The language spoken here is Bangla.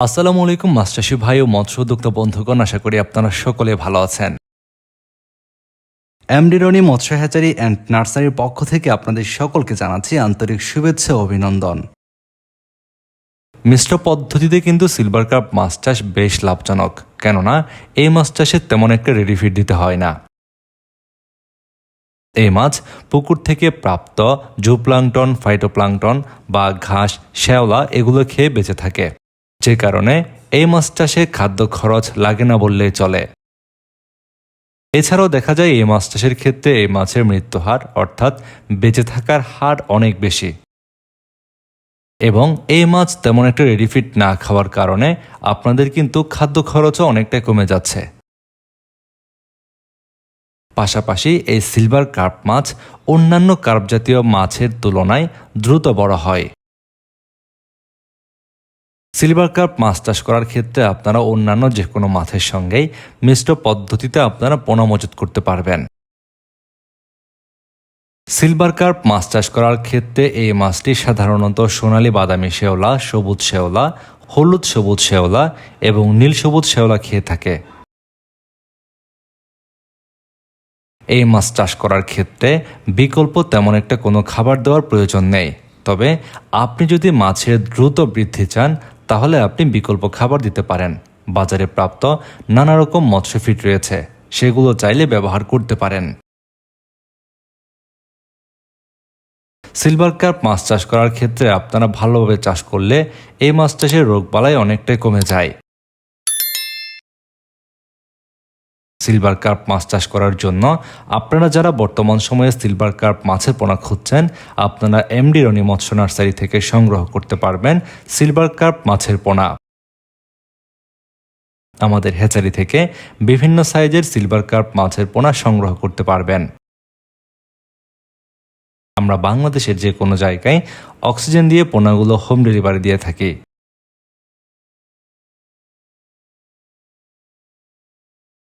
আসসালামু আলাইকুম মাছ চাষি ভাই ও মৎস্য উদ্যোক্তা বন্ধুগণ, আশা করি আপনারা সকলে ভালো আছেন। এমডি রনি মৎস্য হ্যাচারি অ্যান্ড নার্সারির পক্ষ থেকে আপনাদের সকলকে জানাচ্ছি আন্তরিক শুভেচ্ছা ও অভিনন্দন। মিশ্র পদ্ধতিতে কিন্তু সিলভার কার্প মাছ চাষ বেশ লাভজনক, কেননা এই মাছ চাষে তেমন একটা রেডি ফিড দিতে হয় না। এই মাছ পুকুর থেকে প্রাপ্ত জুপ্লাঙ্কটন, ফাইটোপ্লাঙ্কটন বা ঘাস, শ্যাওলা এগুলো খেয়ে বেঁচে থাকে, যে কারণে এই মাছ চাষে খাদ্য খরচ লাগে না বললেই চলে। এছাড়াও দেখা যায় এই মাছ চাষের ক্ষেত্রে এই মাছের মৃত্যু হার অর্থাৎ বেঁচে থাকার হার অনেক বেশি, এবং এই মাছ তেমন একটা রেডিফিড না খাওয়ার কারণে আপনাদের কিন্তু খাদ্য খরচও অনেকটাই কমে যাচ্ছে। পাশাপাশি এই সিলভার কার্প মাছ অন্যান্য কার্প জাতীয় মাছের তুলনায় দ্রুত বড় হয়। সিলভার কার্প মাছ চাষ করার ক্ষেত্রে আপনারা অন্যান্য যে কোনো মাছের সঙ্গেই মিশ্র পদ্ধতিতে আপনারা পোনা মজুত করতে পারবেন। সিলভার কার্প মাছ চাষ করার ক্ষেত্রে এই মাছটি সাধারণত সোনালী বাদামি শেওলা, সবুজ শেওলা, হলুদ সবুজ শেওলা এবং নীল সবুজ শেওলা খেয়ে থাকে। এই মাছ চাষ করার ক্ষেত্রে বিকল্প তেমন একটা কোনো খাবার দেওয়ার প্রয়োজন নেই, তবে আপনি যদি মাছের দ্রুত বৃদ্ধি চান তাহলে আপনি বিকল্প খাবার দিতে পারেন। বাজারে প্রাপ্ত নানা রকম মৎস্য ফিড রয়েছে, সেগুলো চাইলে ব্যবহার করতে পারেন। সিলভার কার্প মাছ চাষ করার ক্ষেত্রে আপনারা ভালোভাবে চাষ করলে এই মাছ চাষের রোগবালাই অনেকটাই কমে যায়। সিলভার কার্প মাছ চাষ করার জন্য আপনারা যারা বর্তমান সময়ে সিলভার কার্প মাছের পোনা খুঁজছেন, আপনারা এমডি রনি মৎস্য নার্সারি থেকে সংগ্রহ করতে পারবেন সিলভার কার্প মাছের পোনা। আমাদের হ্যাচারি থেকে বিভিন্ন সাইজের সিলভার কার্প মাছের পোনা সংগ্রহ করতে পারবেন। আমরা বাংলাদেশের যে কোনো জায়গায় অক্সিজেন দিয়ে পোনাগুলো হোম ডেলিভারি দিয়ে থাকি।